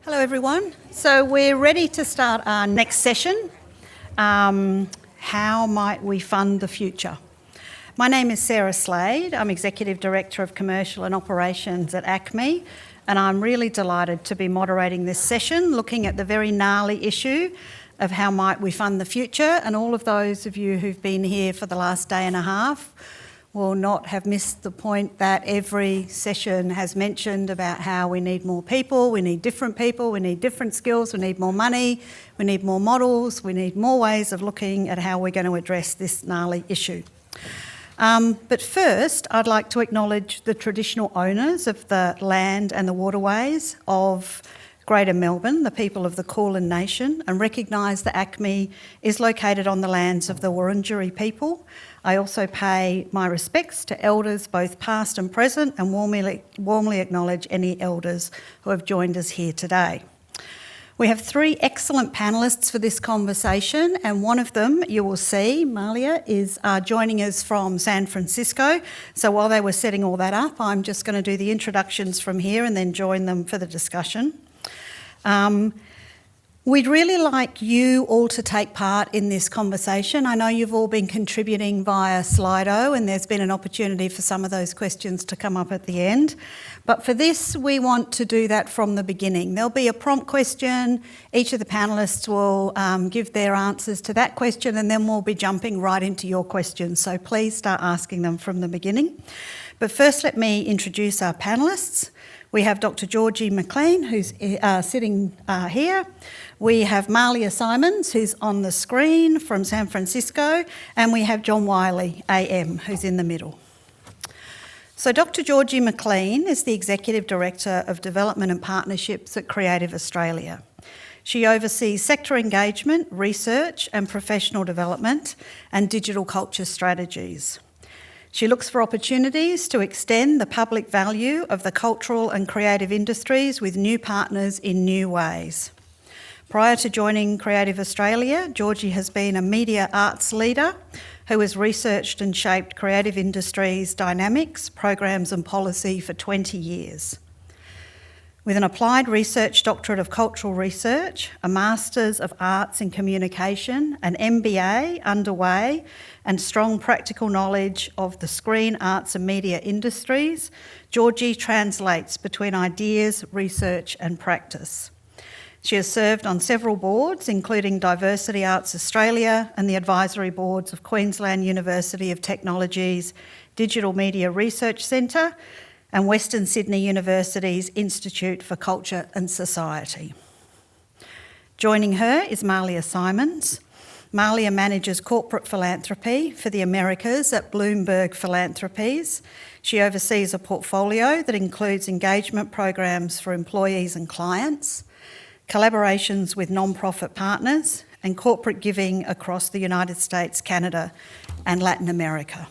Hello everyone. So we're ready to start our next session. How might we fund the future? My name is Sarah Slade. I'm Executive Director of Commercial and Operations at ACME, and I'm really delighted to be moderating this session looking at the very gnarly issue of how might we fund the future. And all of those of you who've been here for the last day and a half will not have missed the point that every session has mentioned about how we need more people, we need different skills, we need more money, we need more models, we need more ways of looking at how we're going to address this gnarly issue. But first, I'd like to acknowledge the traditional owners of the land and the waterways of Greater Melbourne, the people of the Kulin Nation, and recognise that ACME is located on the lands of the Wurundjeri people. I also pay my respects to elders, both past and present, and warmly acknowledge any elders who have joined us here today. We have three excellent panellists for this conversation, and one of them, you will see, Malia, is joining us from San Francisco. So while they were setting all that up, I'm just going to do the introductions from here and then join them for the discussion. We'd really like you all to take part in this conversation. I know you've all been contributing via Slido, and there's been an opportunity for some of those questions to come up at the end. But for this, we want to do that from the beginning. There'll be a prompt question. Each of the panellists will give their answers to that question, and then we'll be jumping right into your questions. So please start asking them from the beginning. But first, let me introduce our panellists. We have Dr. Georgie McLean, who's sitting here. We have Malia Simons, who's on the screen from San Francisco. And we have John Wiley, AM, who's in the middle. So Dr. Georgie McLean is the Executive Director of Development and Partnerships at Creative Australia. She oversees sector engagement, research and professional development and digital culture strategies. She looks for opportunities to extend the public value of the cultural and creative industries with new partners in new ways. Prior to joining Creative Australia, Georgie has been a media arts leader who has researched and shaped creative industries' dynamics, programs and policy for 20 years. With an applied research doctorate of cultural research, a Masters of Arts in Communication, an MBA underway, and strong practical knowledge of the screen, arts and media industries, Georgie translates between ideas, research and practice. She has served on several boards, including Diversity Arts Australia and the advisory boards of Queensland University of Technology's Digital Media Research Centre and Western Sydney University's Institute for Culture and Society. Joining her is Malia Simons. Malia manages corporate philanthropy for the Americas at Bloomberg Philanthropies. She oversees a portfolio that includes engagement programs for employees and clients, collaborations with non-profit partners, and corporate giving across the United States, Canada, and Latin America.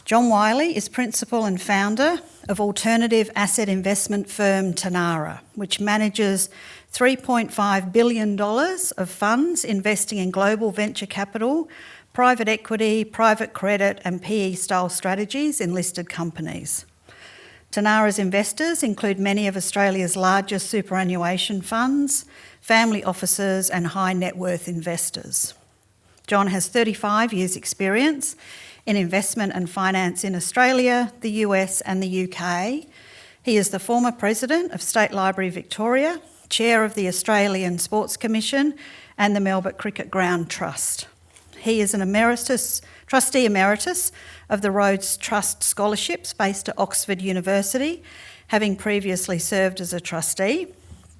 John Wiley is principal and founder of alternative asset investment firm Tanara, which manages $3.5 billion of funds investing in global venture capital, private equity, private credit and PE-style strategies in listed companies. Tanara's investors include many of Australia's largest superannuation funds, family offices and high net worth investors. John has 35 years' experience in investment and finance in Australia, the US and the UK. He is the former president of State Library Victoria, chair of the Australian Sports Commission and the Melbourne Cricket Ground Trust. He is an trustee emeritus of the Rhodes Trust Scholarships based at Oxford University, having previously served as a trustee.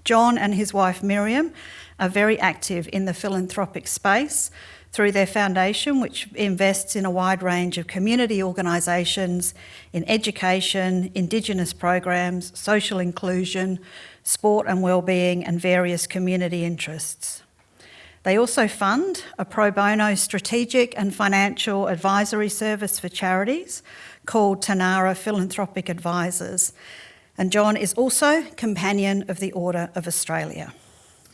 John and his wife Miriam are very active in the philanthropic space through their foundation, which invests in a wide range of community organisations in education, Indigenous programs, social inclusion, sport and wellbeing, and various community interests. They also fund a pro bono strategic and financial advisory service for charities called Tanara Philanthropic Advisors. And John is also Companion of the Order of Australia.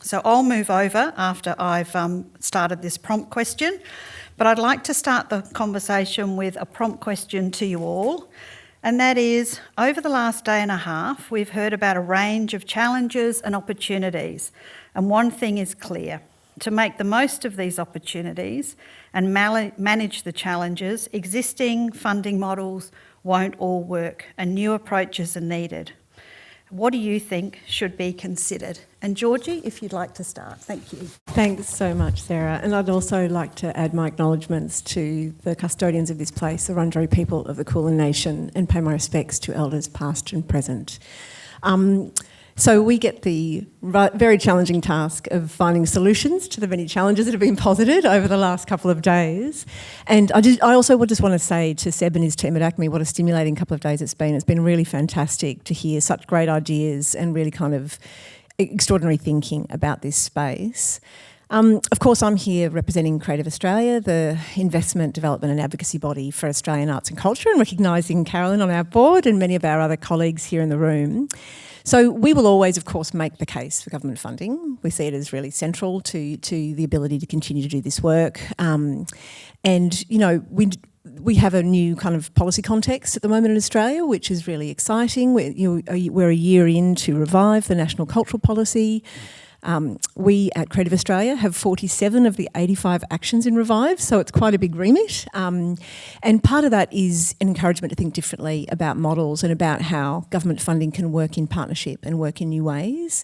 So I'll move over after I've started this prompt question, but I'd like to start the conversation with a prompt question to you all. And that is, over the last day and a half, we've heard about a range of challenges and opportunities. And one thing is clear: to make the most of these opportunities and manage the challenges, existing funding models won't all work and new approaches are needed. What do you think should be considered? And Georgie, if you'd like to start. Thank you. Thanks so much, Sarah. And I'd also like to add my acknowledgements to the custodians of this place, the Wurundjeri people of the Kulin Nation, and pay my respects to elders past and present. So we get the very challenging task of finding solutions to the many challenges that have been posited over the last couple of days. And I also just want to say to Seb and his team at ACME what a stimulating couple of days it's been. It's been really fantastic to hear such great ideas and really kind of extraordinary thinking about this space. Of course, I'm here representing Creative Australia, the investment, development and advocacy body for Australian arts and culture, and recognising Carolyn on our board and many of our other colleagues here in the room. So we will always, of course, make the case for government funding. We see it as really central to the ability to continue to do this work. And, you know, we have a new kind of policy context at the moment in Australia, which is really exciting. We're a year in to revive the national cultural policy. We at Creative Australia have 47 of the 85 actions in Revive, so it's quite a big remit. And part of that is an encouragement to think differently about models and about how government funding can work in partnership and work in new ways.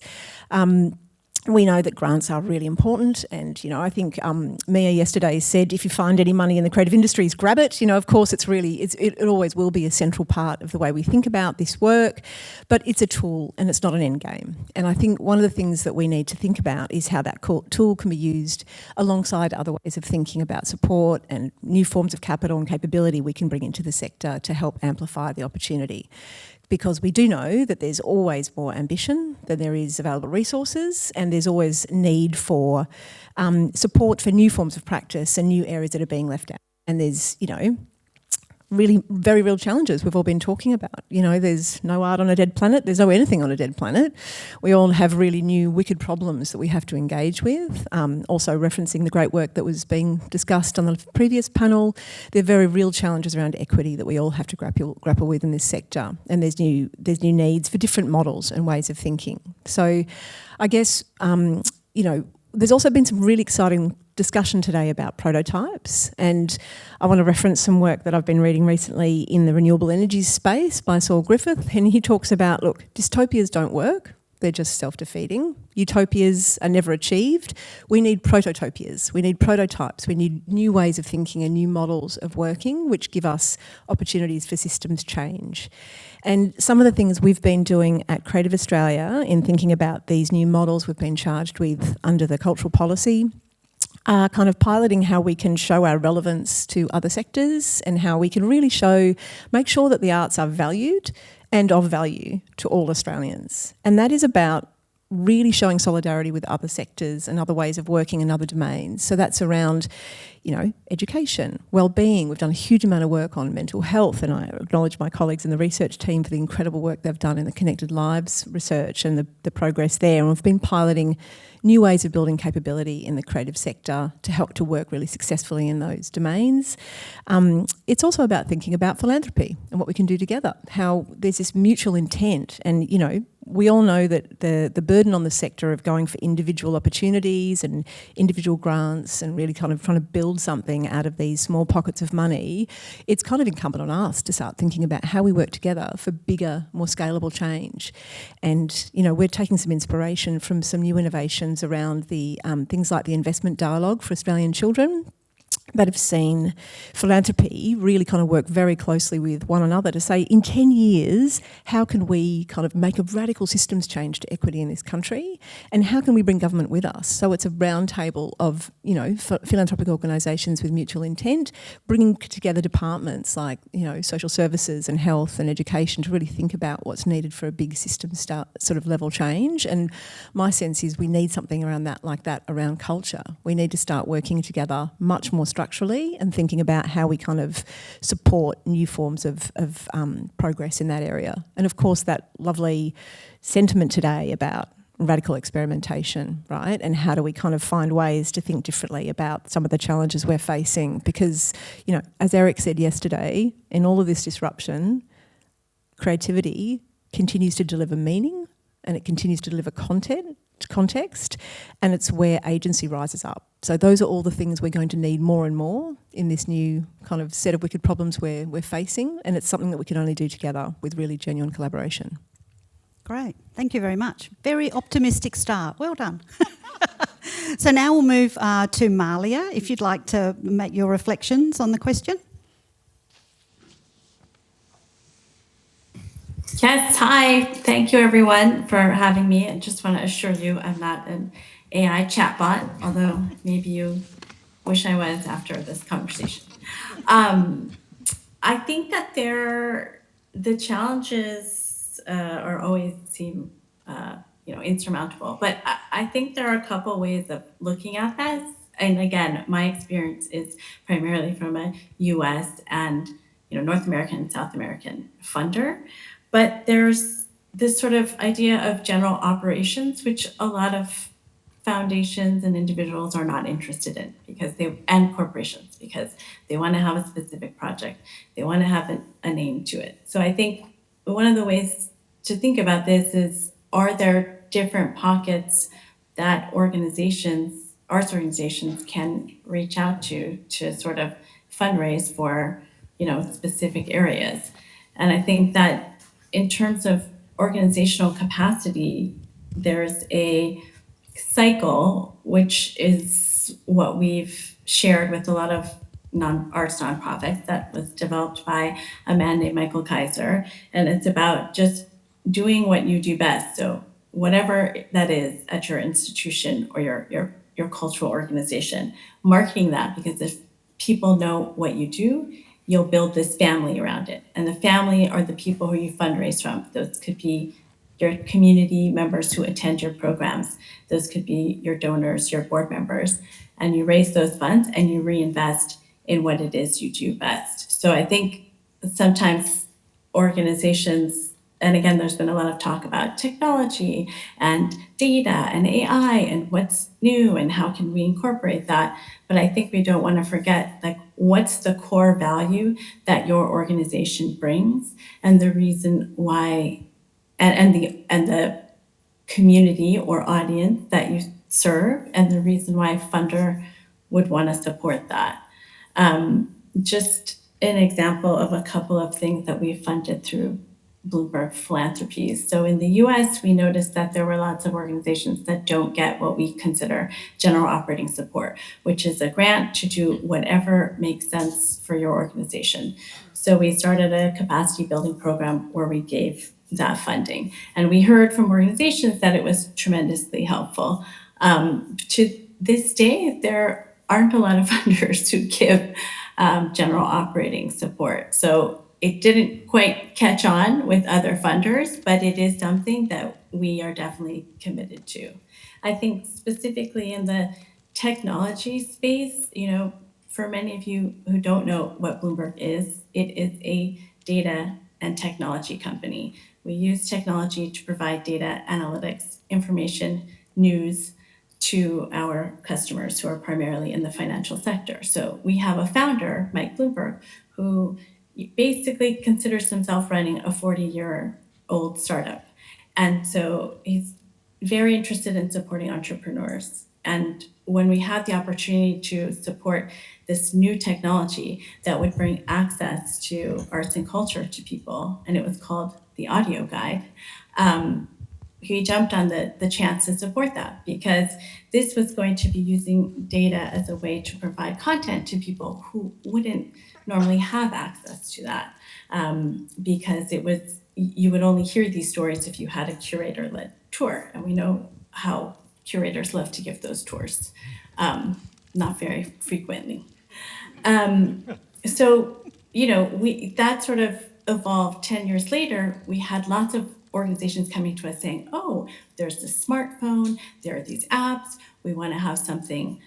We know that grants are really important, and you know, I think Mia yesterday said, if you find any money in the creative industries, grab it. You know, of course, it always will be a central part of the way we think about this work, but it's a tool and it's not an end game. And I think one of the things that we need to think about is how that tool can be used alongside other ways of thinking about support and new forms of capital and capability we can bring into the sector to help amplify the opportunity. Because we do know that there's always more ambition than there is available resources, and there's always need for support for new forms of practice and new areas that are being left out. And there's, you know, really very real challenges we've all been talking about. You know, there's no art on a dead planet, there's no anything on a dead planet. We all have really new wicked problems that we have to engage with. Also referencing the great work that was being discussed on the previous panel, there are very real challenges around equity that we all have to grapple with in this sector. And there's new needs for different models and ways of thinking. So I guess, you know, there's also been some really exciting discussion today about prototypes, and I want to reference some work that I've been reading recently in the renewable energy space by Saul Griffith, and he talks about, look, dystopias don't work, they're just self-defeating. Utopias are never achieved. We need prototopias, we need prototypes, we need new ways of thinking and new models of working which give us opportunities for systems change. And some of the things we've been doing at Creative Australia in thinking about these new models we've been charged with under the cultural policy are kind of piloting how we can show our relevance to other sectors and how we can really make sure that the arts are valued and of value to all Australians. And that is about really showing solidarity with other sectors and other ways of working in other domains. So that's around, you know, education, well-being. We've done a huge amount of work on mental health, and I acknowledge my colleagues in the research team for the incredible work they've done in the Connected Lives research and the progress there. And we've been piloting new ways of building capability in the creative sector to help to work really successfully in those domains. It's also about thinking about philanthropy and what we can do together, how there's this mutual intent. And, you know, we all know that the burden on the sector of going for individual opportunities and individual grants and really kind of trying to build something out of these small pockets of money, it's kind of incumbent on us to start thinking about how we work together for bigger, more scalable change. And, you know, we're taking some inspiration from some new innovations around the things like the investment dialogue for Australian children, that have seen philanthropy really kind of work very closely with one another to say, in 10 years, how can we kind of make a radical systems change to equity in this country, and how can we bring government with us? So it's a round table of, you know, philanthropic organisations with mutual intent, bringing together departments like, you know, social services and health and education to really think about what's needed for a big system sort of level change. And my sense is we need something around that, like that, around culture. We need to start working together much more structurally and thinking about how we kind of support new forms of progress in that area. And of course that lovely sentiment today about radical experimentation, right? And how do we kind of find ways to think differently about some of the challenges we're facing? Because, you know, as Eric said yesterday, in all of this disruption, creativity continues to deliver meaning and it continues to deliver context, and it's where agency rises up. So those are all the things we're going to need more and more in this new kind of set of wicked problems we're facing, and it's something that we can only do together with really genuine collaboration. Great, thank you very much. Very optimistic start, well done. So now we'll move to Malia, if you'd like to make your reflections on the question. Yes, hi. Thank you everyone for having me. I just want to assure you I'm not an AI chatbot, although maybe you wish I was after this conversation. I think that the challenges are always seem insurmountable, but I think there are a couple ways of looking at this. And again, my experience is primarily from a U.S. and North American and South American funder. But there's this sort of idea of general operations, which a lot of foundations and individuals are not interested in and corporations, because they want to have a specific project. They want to have a name to it. So I think one of the ways to think about this is, are there different pockets that arts organizations can reach out to sort of fundraise for, specific areas? And I think that in terms of organizational capacity, there's a cycle, which is what we've shared with a lot of arts nonprofits, that was developed by a man named Michael Kaiser. And it's about just doing what you do best. So whatever that is at your institution or your cultural organization, marketing that, because if people know what you do, you'll build this family around it. And the family are the people who you fundraise from. Those could be your community members who attend your programs. Those could be your donors, your board members. And you raise those funds and you reinvest in what it is you do best. So I think sometimes organizations, and again, there's been a lot of talk about technology and data and AI and what's new and how can we incorporate that. But I think we don't want to forget, like, what's the core value that your organization brings, and the reason why, and the community or audience that you serve, and the reason why a funder would want to support that. Just an example of a couple of things that we funded through Bloomberg Philanthropies. So in the US, we noticed that there were lots of organizations that don't get what we consider general operating support, which is a grant to do whatever makes sense for your organization. So we started a capacity building program where we gave that funding. And we heard from organizations that it was tremendously helpful. To this day, there aren't a lot of funders who give general operating support. So it didn't quite catch on with other funders, but it is something that we are definitely committed to. I think specifically in the technology space, for many of you who don't know what Bloomberg is, it is a data and technology company. We use technology to provide data, analytics, information, news to our customers who are primarily in the financial sector. So we have a founder, Mike Bloomberg, who basically considers himself running a 40-year-old startup. And so he's very interested in supporting entrepreneurs. And when we had the opportunity to support this new technology that would bring access to arts and culture to people, and it was called the Audio Guide, he jumped on the chance to support that, because this was going to be using data as a way to provide content to people who wouldn't normally have access to that, because you would only hear these stories if you had a curator-led tour, and we know how curators love to give those tours, not very frequently. So that sort of evolved. 10 years later, we had lots of organizations coming to us saying, oh, there's this smartphone, there are these apps, we want to have something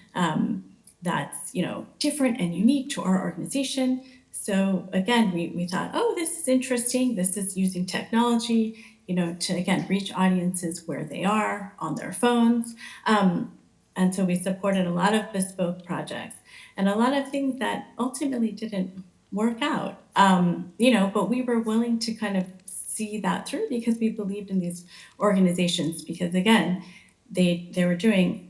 that's different and unique to our organization. So again, we thought, oh, this is interesting. This is using technology, to again reach audiences where they are on their phones. And so we supported a lot of bespoke projects and a lot of things that ultimately didn't work out. But we were willing to kind of see that through because we believed in these organizations because, again, they were doing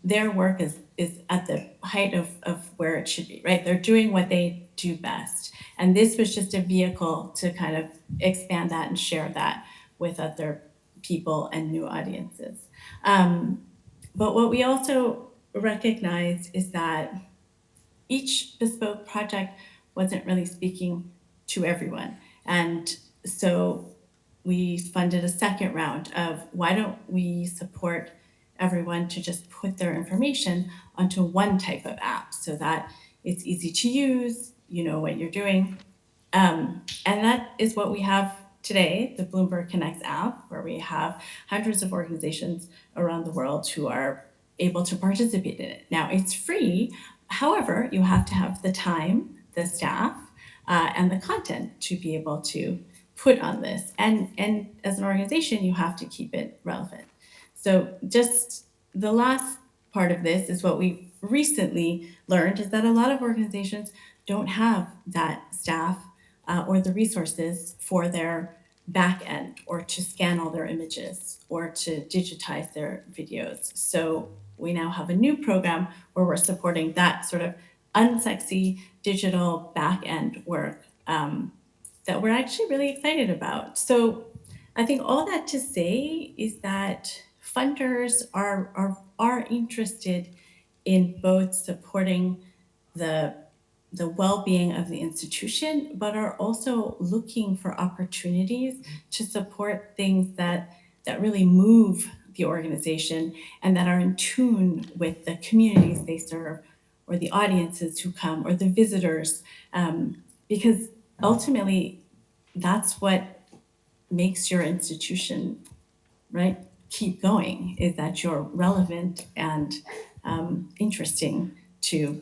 their work is at the height of where it should be, right? They're doing what they do best. And this was just a vehicle to kind of expand that and share that with other people and new audiences. But what we also recognized is that each bespoke project wasn't really speaking to everyone. And so we funded a second round of why don't we support everyone to just put their information onto one type of app so that it's easy to use, you know what you're doing. And that is what we have today, the Bloomberg Connects app, where we have hundreds of organizations around the world who are able to participate in it. Now, it's free. However, you have to have the time, the staff, and the content to be able to put on this. And as an organization, you have to keep it relevant. So just the last part of this is what we recently learned is that a lot of organizations don't have that staff or the resources for their back end or to scan all their images or to digitize their videos. So we now have a new program where we're supporting that sort of unsexy digital back end work that we're actually really excited about. So I think all that to say is that funders are interested in both supporting the well-being of the institution, but are also looking for opportunities to support things that really move the organization and that are in tune with the communities they serve or the audiences who come or the visitors, because ultimately that's what makes your institution, right, keep going, is that you're relevant and interesting to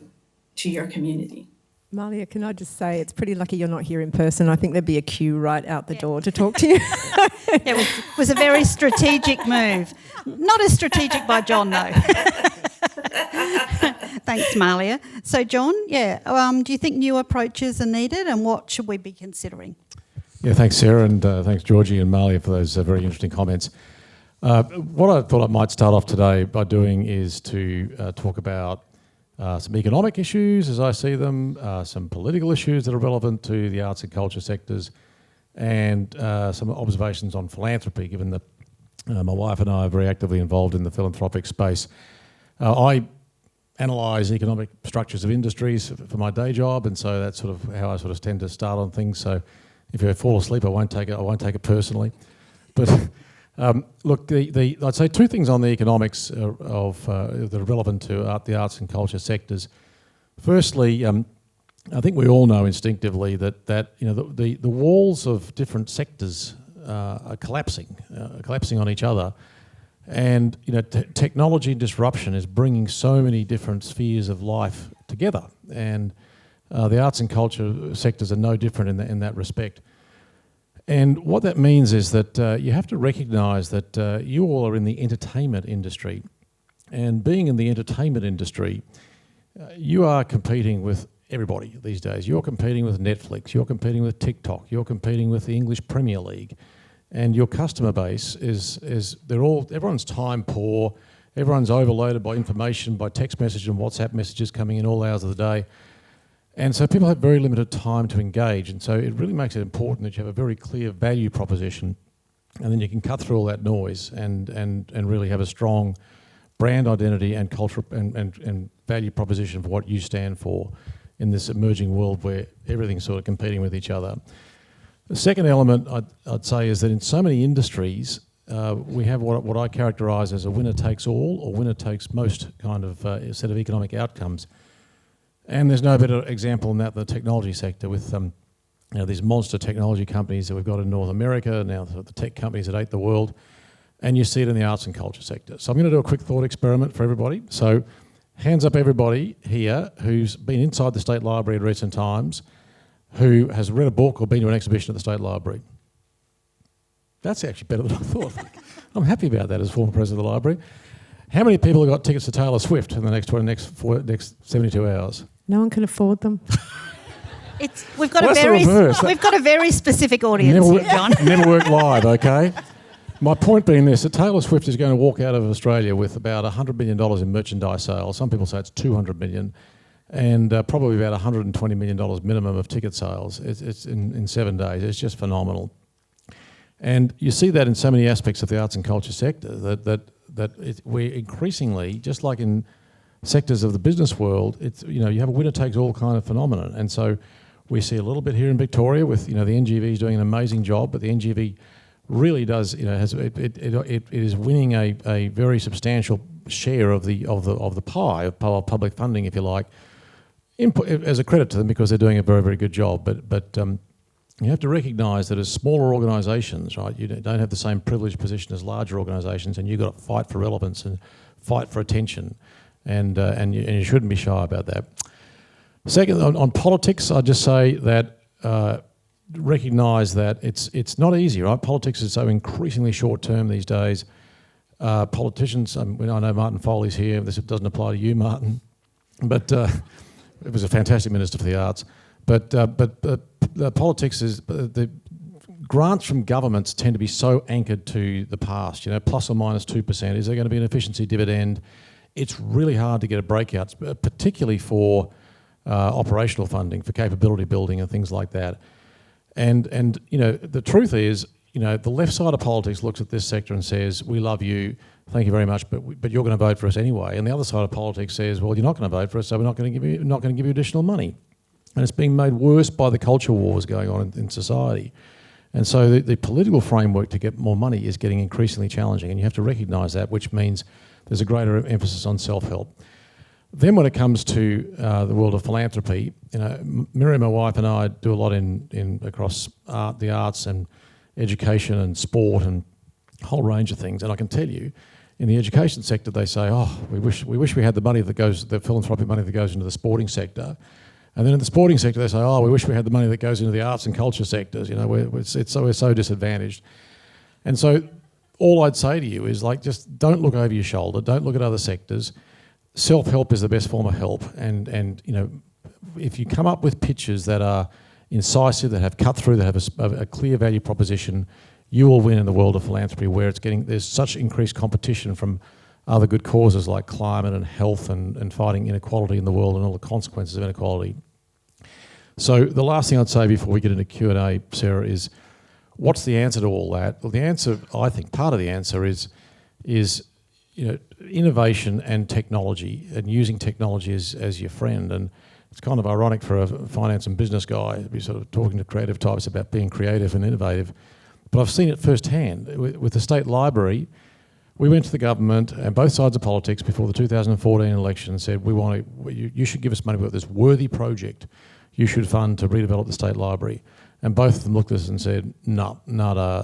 your community. Malia, can I just say it's pretty lucky you're not here in person. I think there'd be a queue right out the door to talk to you. It was a very strategic move. Not as strategic by John, though. Thanks, Malia. So, John, do you think new approaches are needed and what should we be considering? Yeah, thanks, Sarah, and thanks, Georgie and Malia, for those very interesting comments. What I thought I might start off today by doing is to talk about some economic issues as I see them, some political issues that are relevant to the arts and culture sectors, and some observations on philanthropy, given that my wife and I are very actively involved in the philanthropic space. I analyse economic structures of industries for my day job, and so that's sort of how I sort of tend to start on things. So if you fall asleep, I won't take it personally. But look, I'd say two things on the economics that are relevant to the arts and culture sectors. Firstly, I think we all know instinctively that the walls of different sectors are collapsing on each other, and technology disruption is bringing so many different spheres of life together, and the arts and culture sectors are no different in that respect. And what that means is that you have to recognise that you all are in the entertainment industry, and being in the entertainment industry, you are competing with everybody these days. You're competing with Netflix, you're competing with TikTok, you're competing with the English Premier League, and your customer base everyone's time poor, everyone's overloaded by information, by text message and WhatsApp messages coming in all hours of the day. And so people have very limited time to engage, and so it really makes it important that you have a very clear value proposition, and then you can cut through all that noise and really have a strong brand identity and culture and value proposition for what you stand for in this emerging world where everything's sort of competing with each other. The second element I'd say is that in so many industries, we have what I characterise as a winner takes all or winner takes most kind of set of economic outcomes. And there's no better example than that, the technology sector, with these monster technology companies that we've got in North America, now the tech companies that ate the world, and you see it in the arts and culture sector. So I'm going to do a quick thought experiment for everybody. So hands up everybody here who's been inside the State Library in recent times, who has read a book or been to an exhibition at the State Library. That's actually better than I thought. I'm happy about that as former president of the library. How many people have got tickets to Taylor Swift in the next 72 hours? No one can afford them. We've got Well, that's the reverse. we've got a very specific audience here, John. Never work live, okay? My point being this, that Taylor Swift is going to walk out of Australia with about $100 million in merchandise sales. Some people say it's $200 million, and probably about $120 million minimum of ticket sales. It's in 7 days. It's just phenomenal. And you see that in so many aspects of the arts and culture sector, that we're increasingly, just like in sectors of the business world, you have a winner-takes-all kind of phenomenon. And so we see a little bit here in Victoria with, the NGV is doing an amazing job, but the NGV really does, it is winning a very substantial share of the pie of public funding, if you like, as a credit to them, because they're doing a very, very good job. But you have to recognise that as smaller organisations, right, you don't have the same privileged position as larger organisations, and you've got to fight for relevance and fight for attention, and you shouldn't be shy about that. Second, on politics, I'd just say that recognise that it's not easy, right? Politics is so increasingly short term these days. Politicians, I know Martin Foley's here. This doesn't apply to you, Martin, but it was a fantastic minister for the arts. But the politics is the grants from governments tend to be so anchored to the past. Plus or minus 2%. Is there going to be an efficiency dividend? It's really hard to get a breakout, particularly for operational funding, for capability building and things like that. And the truth is, the left side of politics looks at this sector and says, we love you, thank you very much, but you're going to vote for us anyway. And the other side of politics says, well, you're not going to vote for us, so we're not going to give you additional money. And it's being made worse by the culture wars going on in society. And so the political framework to get more money is getting increasingly challenging, and you have to recognise that, which means there's a greater emphasis on self-help. Then when it comes to the world of philanthropy, Miriam, my wife, and I do a lot in across the arts and education and sport and a whole range of things. And I can tell you, in the education sector, they say, "Oh, we wish we had the money the philanthropic money that goes into the sporting sector." And then in the sporting sector, they say, "Oh, we wish we had the money that goes into the arts and culture sectors." We're so disadvantaged. And so, all I'd say to you is just don't look over your shoulder. Don't look at other sectors. Self-help is the best form of help, and if you come up with pitches that are incisive, that have cut through, that have a clear value proposition, you will win in the world of philanthropy, where there's such increased competition from other good causes like climate and health and fighting inequality in the world and all the consequences of inequality. So the last thing I'd say before we get into Q&A, Sarah, is what's the answer to all that? Well, the answer, I think, part of the answer is innovation and technology, and using technology as your friend. And it's kind of ironic for a finance and business guy to be sort of talking to creative types about being creative and innovative. But I've seen it firsthand. With the state library, we went to the government and both sides of politics before the 2014 election and said, you should give us money for this worthy project you should fund to redevelop the state library. And both of them looked at us and said,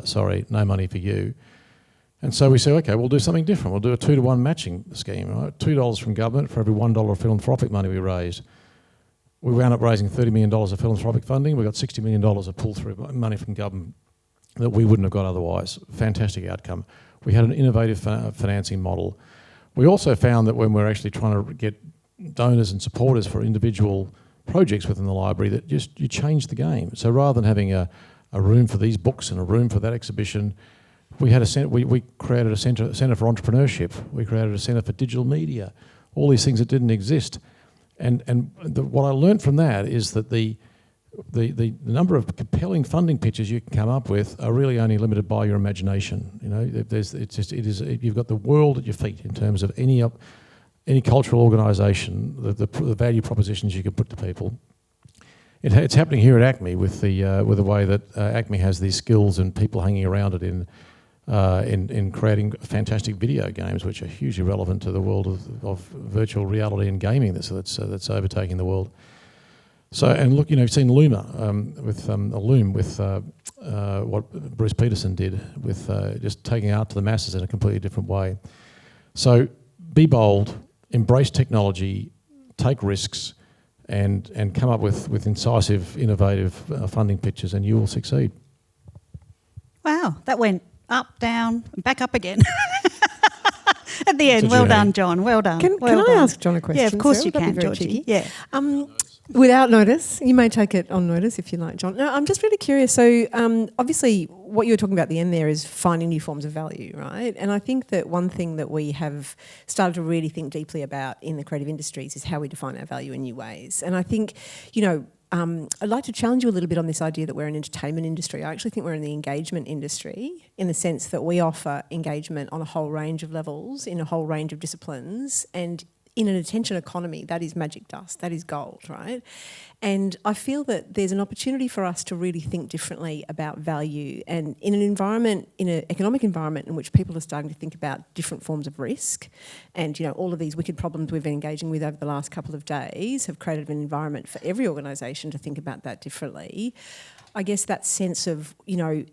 sorry, no money for you. And so we said, okay, we'll do something different. We'll do a 2-to-1 matching scheme, right? $2 from government for every $1 of philanthropic money we raised. We wound up raising $30 million of philanthropic funding. We got $60 million of pull-through money from government that we wouldn't have got otherwise. Fantastic outcome. We had an innovative financing model. We also found that when we're actually trying to get donors and supporters for individual projects within the library, that you change the game. So rather than having a room for these books and a room for that exhibition, we created a centre for entrepreneurship. We created a centre for digital media. All these things that didn't exist. And what I learned from that is that the number of compelling funding pitches you can come up with are really only limited by your imagination. You've got the world at your feet in terms of any cultural organisation, the value propositions you can put to people. It's happening here at ACME with the way that ACME has these skills and people hanging around it in creating fantastic video games, which are hugely relevant to the world of virtual reality and gaming that's overtaking the world. So, and look, you've seen Luma with what Bruce Peterson did with just taking art to the masses in a completely different way. So, be bold, embrace technology, take risks, and come up with incisive, innovative funding pitches, and you will succeed. Wow, that went up, down, and back up again. At the end, well done, John. Well done. Can I ask John a question? Yeah, of course Sarah? you That'd can, be very Georgie. cheeky. Yeah. Without notice. You may take it on notice if you like, John. No, I'm just really curious. So obviously what you were talking about at the end there is finding new forms of value, right? And I think that one thing that we have started to really think deeply about in the creative industries is how we define our value in new ways. And I think, I'd like to challenge you a little bit on this idea that we're an entertainment industry. I actually think we're in the engagement industry in the sense that we offer engagement on a whole range of levels, in a whole range of disciplines, and in an attention economy, that is magic dust, that is gold, right? And I feel that there's an opportunity for us to really think differently about value, and in an environment, in an economic environment in which people are starting to think about different forms of risk, and all of these wicked problems we've been engaging with over the last couple of days have created an environment for every organisation to think about that differently. I guess that sense of,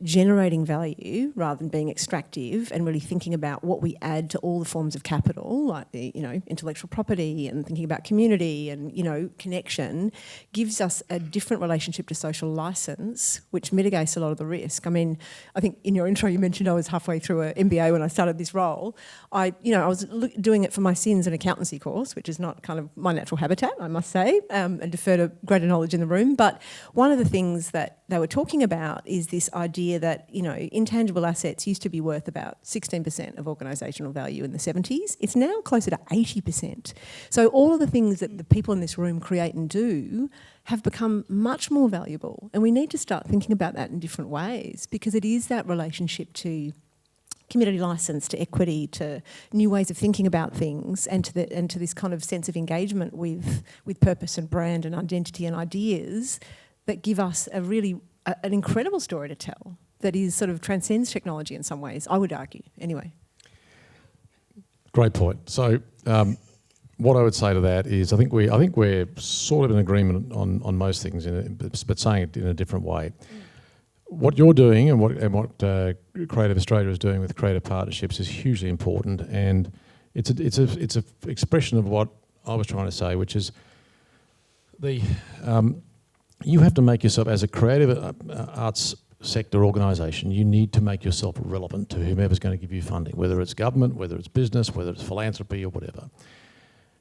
generating value rather than being extractive, and really thinking about what we add to all the forms of capital, like the, intellectual property, and thinking about community and, connection, gives us a different relationship to social licence, which mitigates a lot of the risk. I mean, I think in your intro you mentioned I was halfway through an MBA when I started this role. I was doing it for my sins, an accountancy course, which is not kind of my natural habitat, I must say, and defer to greater knowledge in the room. But one of the things that they were talking about is this idea that, intangible assets used to be worth about 16% of organisational value in the 70s. It's now closer to 80%. So all of the things that the people in this room create and do have become much more valuable. And we need to start thinking about that in different ways, because it is that relationship to community licence, to equity, to new ways of thinking about things, and to this kind of sense of engagement with purpose and brand and identity and ideas that give us an incredible story to tell that is sort of transcends technology in some ways, I would argue, anyway. Great point. So what I would say to that is I think we're sort of in agreement on most things, but saying it in a different way. What you're doing and what Creative Australia is doing with creative partnerships is hugely important, and it's a expression of what I was trying to say, which is you have to make yourself, as a creative arts sector organisation, you need to make yourself relevant to whomever's going to give you funding, whether it's government, whether it's business, whether it's philanthropy or whatever.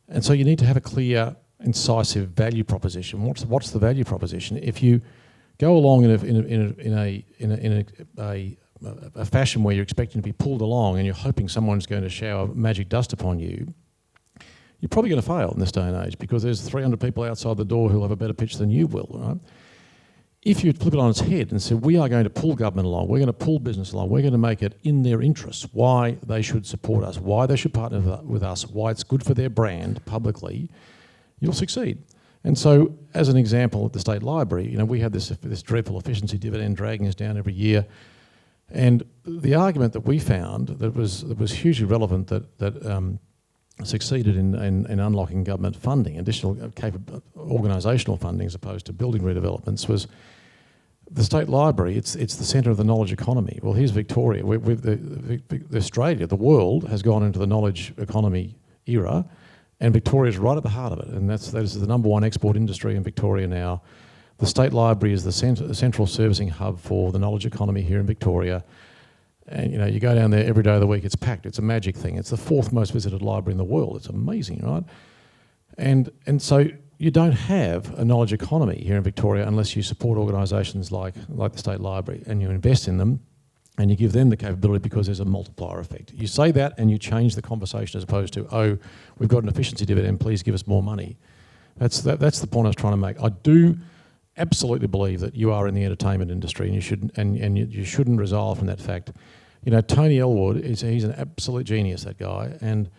And so you need to have a clear, incisive value proposition. What's the value proposition? If you go along in a fashion where you're expecting to be pulled along and you're hoping someone's going to shower magic dust upon you, you're probably going to fail in this day and age, because there's 300 people outside the door who'll have a better pitch than you will, right? If you flip it on its head and say, we are going to pull government along, we're going to pull business along, we're going to make it in their interests, why they should support us, why they should partner with us, why it's good for their brand publicly, you'll succeed. And so, as an example, at the State Library, we had this dreadful efficiency dividend dragging us down every year. And the argument that we found that was hugely relevant that succeeded in unlocking government funding, additional organisational funding as opposed to building redevelopments, was the State Library. It's the centre of the knowledge economy. Well, here's Victoria. Australia, the world, has gone into the knowledge economy era, and Victoria's right at the heart of it. And that is the number one export industry in Victoria now. The State Library is the central servicing hub for the knowledge economy here in Victoria. And you go down there every day of the week, it's packed. It's a magic thing. It's the fourth most visited library in the world. It's amazing, right? And so you don't have a knowledge economy here in Victoria unless you support organisations like the State Library, and you invest in them and you give them the capability, because there's a multiplier effect. You say that and you change the conversation, as opposed to, oh, we've got an efficiency dividend, please give us more money. That's the point I was trying to make. I do absolutely believe that you are in the entertainment industry, and you shouldn't resile from that fact. Tony Elwood he's an absolute genius, that guy, and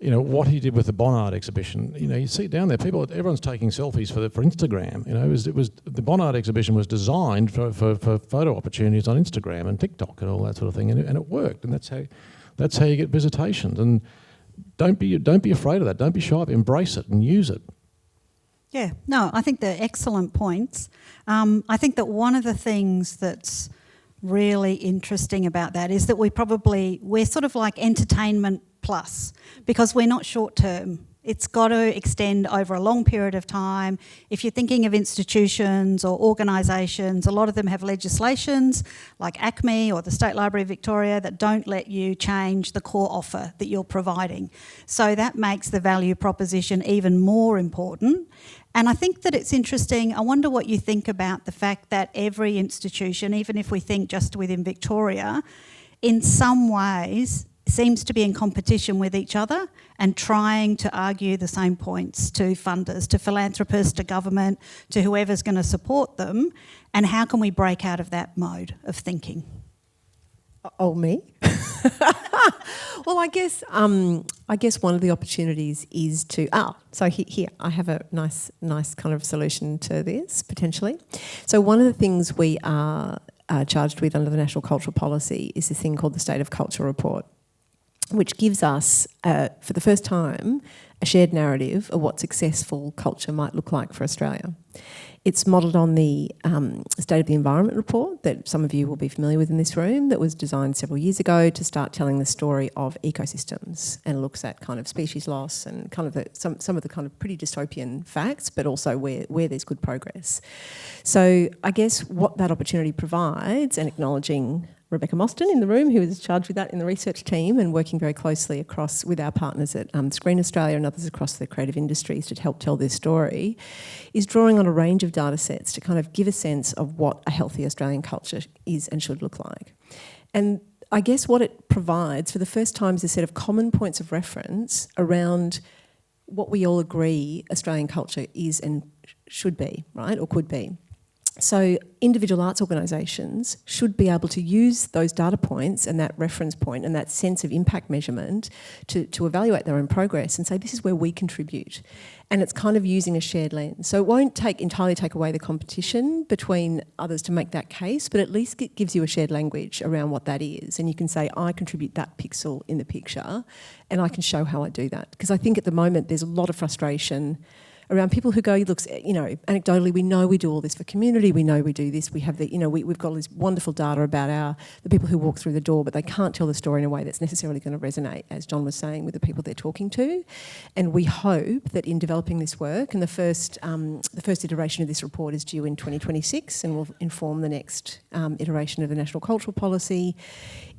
what he did with the Bonnard exhibition. You see it down there, everyone's taking selfies for Instagram. It was the Bonnard exhibition was designed for photo opportunities on Instagram and TikTok and all that sort of thing, and it worked, and that's how you get visitations. And don't be afraid of that. Don't be shy of it. Embrace it and use it. Yeah, no, I think they're excellent points. I think that one of the things that's really interesting about that is that we're sort of like entertainment plus, because we're not short term. It's got to extend over a long period of time. If you're thinking of institutions or organisations, a lot of them have legislations like ACME or the State Library of Victoria that don't let you change the core offer that you're providing. So that makes the value proposition even more important. And I think that it's interesting. I wonder what you think about the fact that every institution, even if we think just within Victoria, in some ways seems to be in competition with each other and trying to argue the same points to funders, to philanthropists, to government, to whoever's going to support them. And how can we break out of that mode of thinking? Oh, me? Well, I guess one of the opportunities is to so here I have a nice kind of solution to this potentially. So one of the things we are charged with under the National Cultural Policy is this thing called the State of Culture Report, which gives us, for the first time, a shared narrative of what successful culture might look like for Australia. It's modelled on the State of the Environment report that some of you will be familiar with in this room, that was designed several years ago to start telling the story of ecosystems, and looks at kind of species loss and kind of some of the kind of pretty dystopian facts, but also where there's good progress. So I guess what that opportunity provides, and acknowledging Rebecca Mostyn in the room, who is charged with that in the research team and working very closely across with our partners at Screen Australia and others across the creative industries to help tell this story, is drawing on a range of data sets to kind of give a sense of what a healthy Australian culture is and should look like. And I guess what it provides for the first time is a set of common points of reference around what we all agree Australian culture is and should be, right, or could be. So individual arts organisations should be able to use those data points and that reference point and that sense of impact measurement to evaluate their own progress and say, this is where we contribute. And it's kind of using a shared lens. So it won't entirely take away the competition between others to make that case, but at least it gives you a shared language around what that is. And you can say, I contribute that pixel in the picture, and I can show how I do that. Because I think at the moment there's a lot of frustration around people who go, look, anecdotally, we know we do all this for community, we know we do this, we have we've got all this wonderful data about the people who walk through the door, but they can't tell the story in a way that's necessarily going to resonate, as John was saying, with the people they're talking to. And we hope that in developing this work, and the first iteration of this report is due in 2026 and will inform the next iteration of the National Cultural Policy,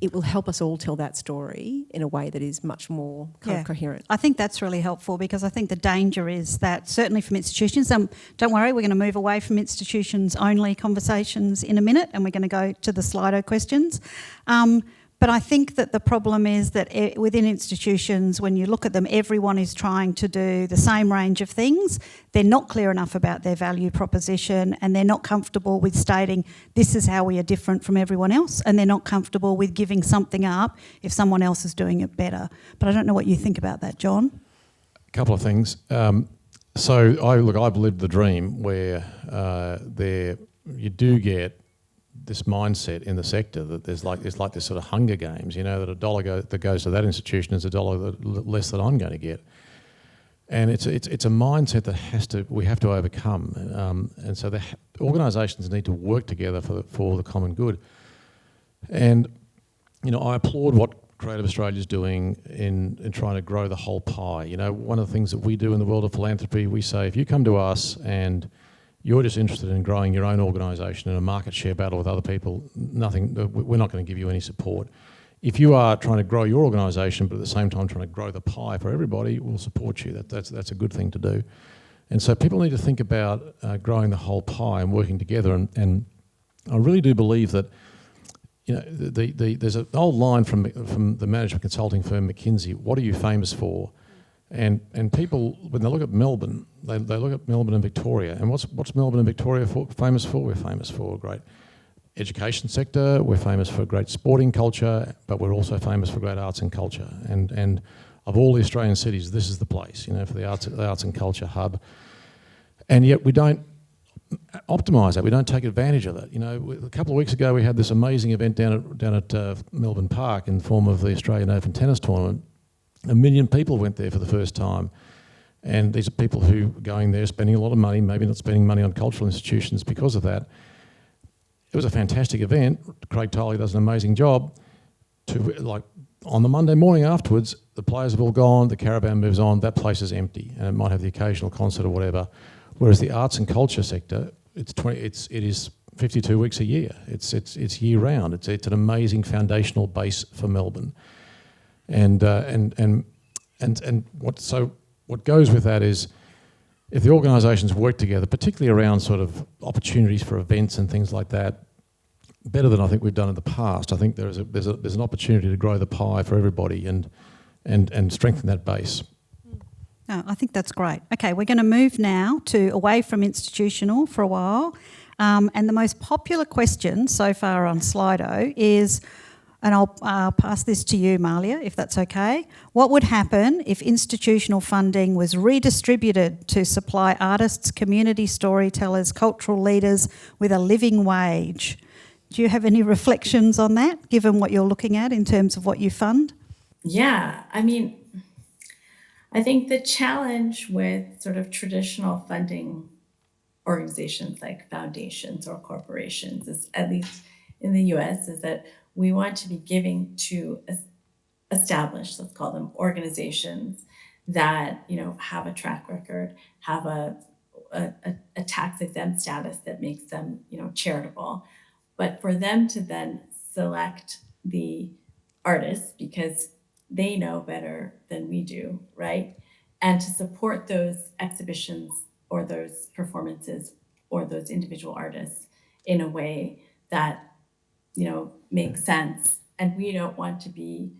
it will help us all tell that story in a way that is much more kind of coherent. I think that's really helpful, because I think the danger is that certainly from institutions, don't worry, we're going to move away from institutions only conversations in a minute, and we're going to go to the Slido questions. But I think that the problem is that within institutions, when you look at them, everyone is trying to do the same range of things. They're not clear enough about their value proposition, and they're not comfortable with stating this is how we are different from everyone else, and they're not comfortable with giving something up if someone else is doing it better. But I don't know what you think about that, John. A couple of things. So I've lived the dream where you do get this mindset in the sector that there's like this sort of Hunger Games, that a dollar that goes to that institution is a dollar less that I'm going to get, and it's a mindset that we have to overcome, and so the organisations need to work together for the common good, and I applaud what Creative Australia is doing in trying to grow the whole pie. One of the things that we do in the world of philanthropy, we say if you come to us and you're just interested in growing your own organisation in a market share battle with other people, we're not going to give you any support. If you are trying to grow your organisation but at the same time trying to grow the pie for everybody, we'll support you. That's a good thing to do. And so people need to think about growing the whole pie and working together. And I really do believe that there's an old line from the management consulting firm McKinsey, what are you famous for? And people, when they look at Melbourne, they look at Melbourne and Victoria. And what's Melbourne and Victoria famous for? We're famous for a great education sector, we're famous for great sporting culture, but we're also famous for great arts and culture. And of all the Australian cities, this is the place, for the arts and culture hub. And yet we don't optimise that, we don't take advantage of that. A couple of weeks ago we had this amazing event down at Melbourne Park in the form of the Australian Open Tennis Tournament. 1 million people went there for the first time, and these are people who are going there spending a lot of money, maybe not spending money on cultural institutions because of that. It was a fantastic event. Craig Tiley does an amazing job to on the Monday morning afterwards, the players have all gone, the caravan moves on, that place is empty, and it might have the occasional concert or whatever. Whereas the arts and culture sector, it is 52 weeks a year. It's year round. It's an amazing foundational base for Melbourne. And what goes with that is, if the organisations work together, particularly around sort of opportunities for events and things like that, better than I think we've done in the past. I think there's an opportunity to grow the pie for everybody and strengthen that base. No, I think that's great. Okay, we're going to move now to away from institutional for a while. And the most popular question so far on Slido is, and I'll pass this to you, Malia, if that's okay. What would happen if institutional funding was redistributed to supply artists, community storytellers, cultural leaders with a living wage? Do you have any reflections on that, given what you're looking at in terms of what you fund? Yeah, I mean, I think the challenge with sort of traditional funding organizations like foundations or corporations is, at least in the US, is that we want to be giving to established, let's call them organizations that, you know, have a track record, have a tax exempt status that makes them, you know, charitable. But for them to then select the artists because they know better than we do, right? And to support those exhibitions or those performances or those individual artists in a way that, you know, makes sense. And we don't want to be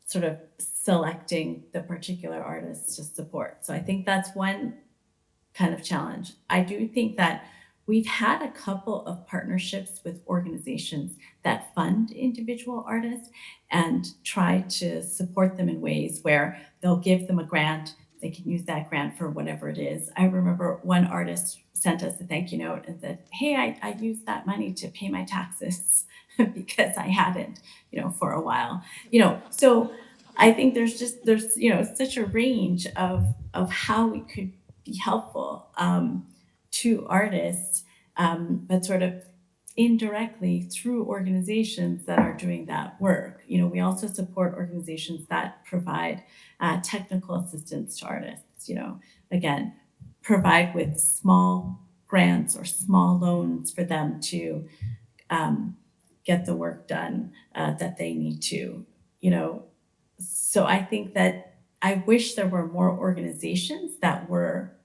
sort of selecting the particular artists to support. So I think that's one kind of challenge. I do think that we've had a couple of partnerships with organizations that fund individual artists and try to support them in ways where they'll give them a grant. They can use that grant for whatever it is. I remember one artist sent us a thank you note and said, hey, I used that money to pay my taxes because I hadn't, you know, for a while. You know, so I think there's you know, such a range of how we could be helpful to artists, but sort of indirectly through organizations that are doing that work. You know, we also support organizations that provide technical assistance to artists, you know, again, provide with small grants or small loans for them to get the work done that they need to, you know. So I think that I wish there were more organizations that were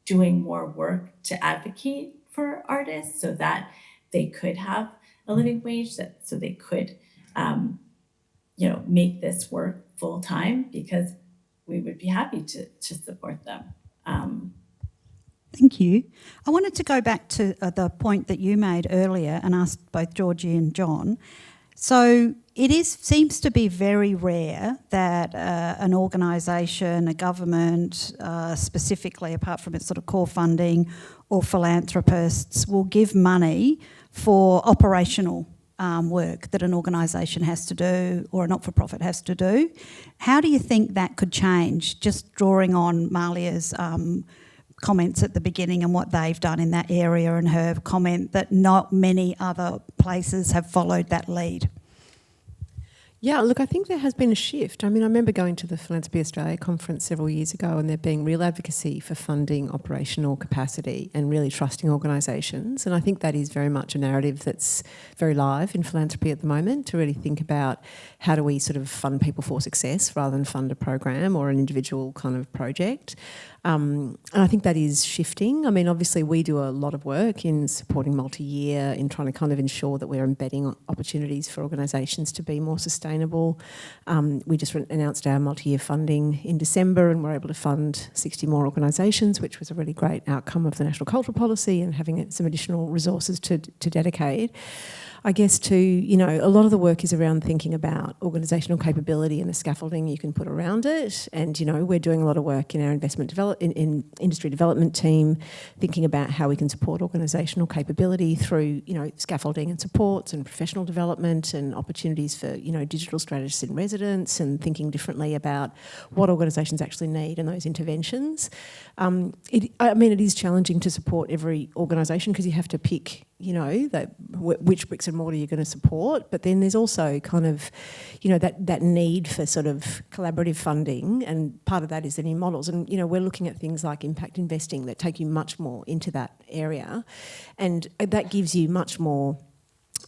doing more work to advocate for artists so that they could have a living wage, so they could, you know, make this work full time, because we would be happy to support them. Thank you. I wanted to go back to the point that you made earlier and ask both Georgie and John. So it seems to be very rare that an organisation, a government, specifically apart from its sort of core funding, or philanthropists will give money for operational work that an organisation has to do or a not-for-profit has to do. How do you think that could change? Just drawing on Malia's comments at the beginning and what they've done in that area, and her comment that not many other places have followed that lead. Yeah, look, I think there has been a shift. I mean, I remember going to the Philanthropy Australia conference several years ago and there being real advocacy for funding operational capacity and really trusting organisations. And I think that is very much a narrative that's very live in philanthropy at the moment, to really think about how do we sort of fund people for success rather than fund a program or an individual kind of project. And I think that is shifting. I mean, obviously we do a lot of work in supporting multi-year, in trying to kind of ensure that we're embedding opportunities for organisations to be more sustainable. We just announced our multi-year funding in December and we're able to fund 60 more organisations, which was a really great outcome of the National Cultural Policy and having some additional resources to dedicate. I guess to, you know, a lot of the work is around thinking about organisational capability and the scaffolding you can put around it. And, you know, we're doing a lot of work in our in industry development team, thinking about how we can support organisational capability through, you know, scaffolding and supports and professional development and opportunities for, you know, digital strategists in residence, and thinking differently about what organisations actually need and those interventions. I mean, it is challenging to support every organisation because you have to pick which bricks and mortar you're going to support, but then there's also kind of, that need for sort of collaborative funding, and part of that is the new models. And, we're looking at things like impact investing that take you much more into that area, and that gives you much more